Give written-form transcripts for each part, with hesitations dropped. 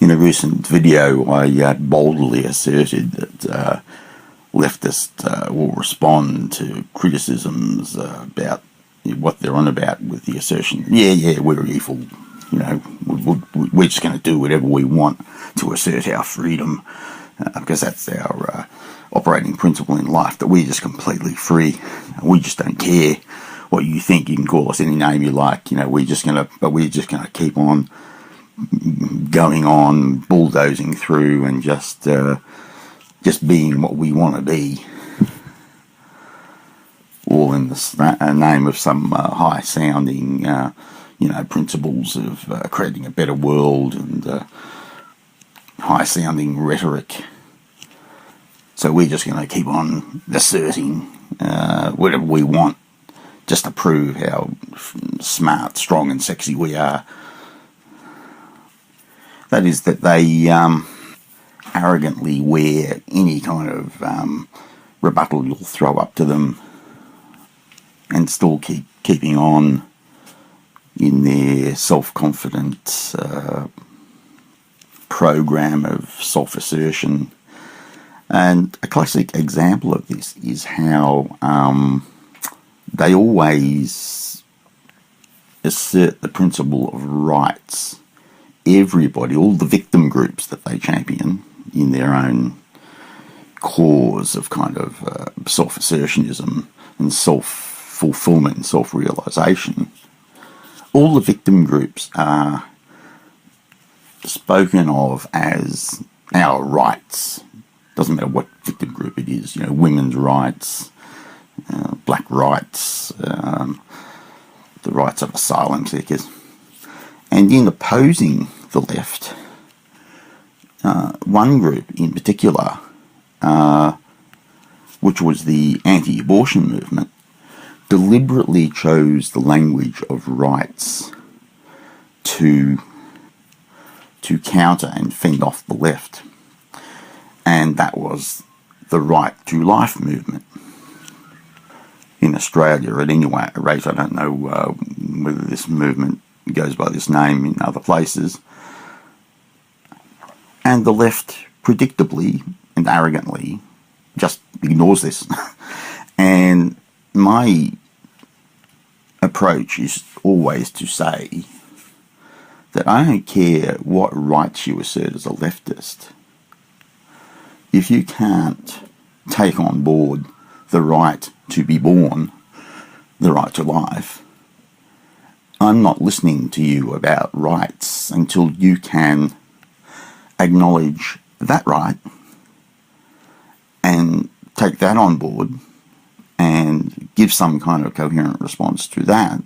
In a recent video, I boldly asserted that leftists will respond to criticisms about what they're on about with the assertion, yeah, we're evil, we're just going to do whatever we want to assert our freedom, because that's our operating principle in life, that we're just completely free. We just don't care what you think. You can call us any name you like. We're just gonna keep on going on, bulldozing through, and just being what we want to be, all in the name of some high-sounding, principles of creating a better world and high-sounding rhetoric. So we're just going to keep on asserting whatever we want, just to prove how smart, strong and sexy we are. That is, that they arrogantly wear any kind of rebuttal you'll throw up to them, and still keeping on in their self-confident program of self-assertion. And a classic example of this is how they always assert the principle of rights. Everybody, all the victim groups that they champion in their own cause of kind of self-assertionism and self-fulfillment and self-realisation, all the victim groups are spoken of as our rights. Doesn't matter what victim group it is, women's rights, black rights, the rights of asylum seekers. And in opposing the left, one group in particular, which was the anti-abortion movement, deliberately chose the language of rights to counter and fend off the left. And that was the Right to Life movement. In Australia, at any rate, I don't know whether this movement goes by this name in other places. And the left, predictably and arrogantly, just ignores this. And my approach is always to say that I don't care what rights you assert as a leftist. If you can't take on board the right to be born, the right to life, I'm not listening to you about rights until you can acknowledge that right and take that on board and give some kind of coherent response to that.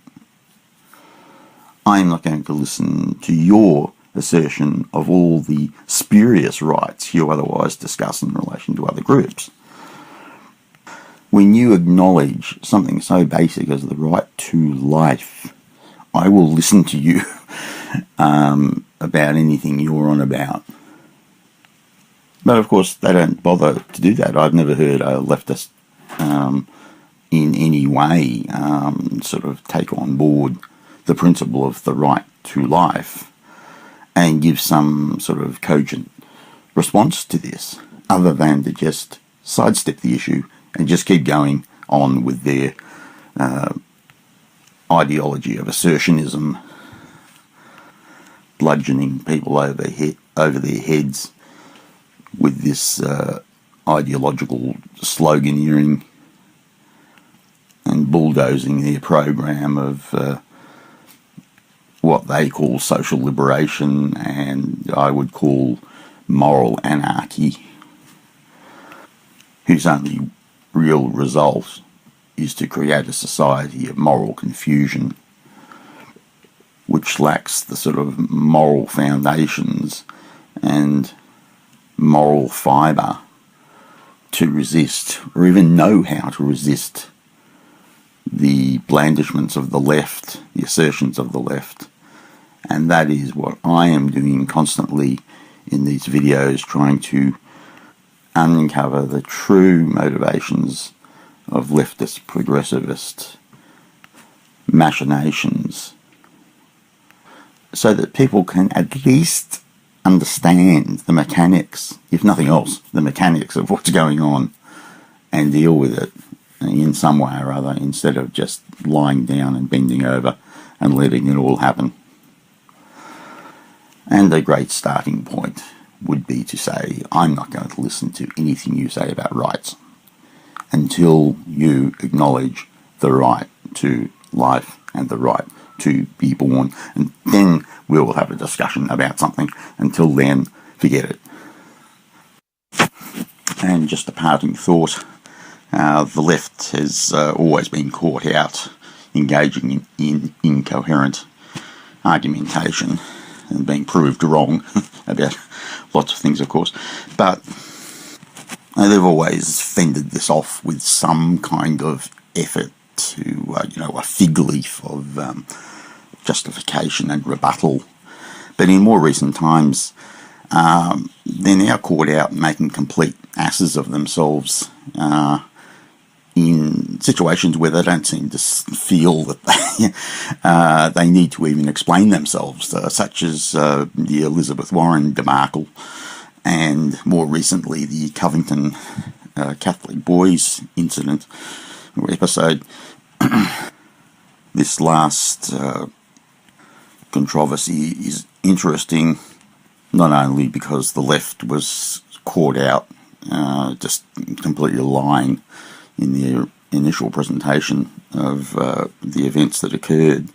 I'm not going to listen to your assertion of all the spurious rights you otherwise discuss in relation to other groups. When you acknowledge something so basic as the right to life, I will listen to you about anything you're on about. But of course, they don't bother to do that. I've never heard a leftist in any way sort of take on board the principle of the right to life and give some sort of cogent response to this, other than to just sidestep the issue and just keep going on with their ideology of assertionism, bludgeoning people over their heads with this ideological sloganeering and bulldozing their program of what they call social liberation, and I would call moral anarchy, whose only real result is to create a society of moral confusion, which lacks the sort of moral foundations and moral fibre to resist, or even know how to resist, the blandishments of the left, the assertions of the left. And that is what I am doing constantly in these videos, trying to uncover the true motivations of leftist progressivist machinations, so that people can at least understand the mechanics, if nothing else, the mechanics of what's going on, and deal with it in some way or other, instead of just lying down and bending over and letting it all happen. And a great starting point would be to say, I'm not going to listen to anything you say about rights until you acknowledge the right to life and the right to be born, and then we will have a discussion about something. Until then, forget it. And just a parting thought, the left has always been caught out engaging in incoherent argumentation and being proved wrong about lots of things, of course, but they've always fended this off with some kind of effort to, a fig leaf of justification and rebuttal. But in more recent times, they're now caught out making complete asses of themselves in situations where they don't seem to feel that they need to even explain themselves, such as the Elizabeth Warren debacle, and more recently the Covington Catholic boys incident or episode. This last controversy is interesting, not only because the left was caught out just completely lying in their initial presentation of the events that occurred,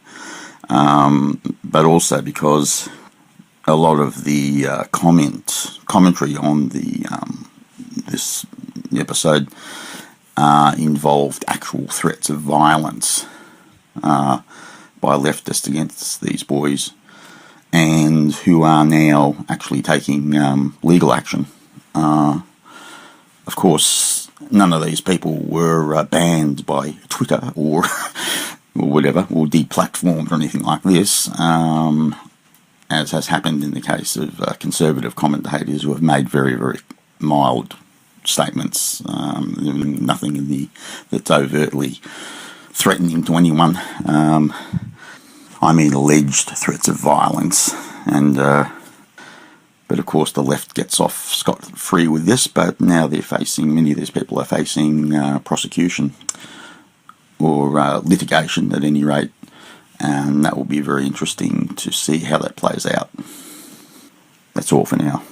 but also because a lot of the commentary on this episode involved actual threats of violence by leftists against these boys, and who are now actually taking legal action. Of course, none of these people were banned by Twitter or whatever, or deplatformed or anything like this, as has happened in the case of conservative commentators who have made very, very mild statements, nothing that's overtly threatening to anyone. I mean alleged threats of violence, and but of course the left gets off scot-free with this, but now many of these people are facing prosecution or litigation at any rate, and that will be very interesting to see how that plays out. That's all for now.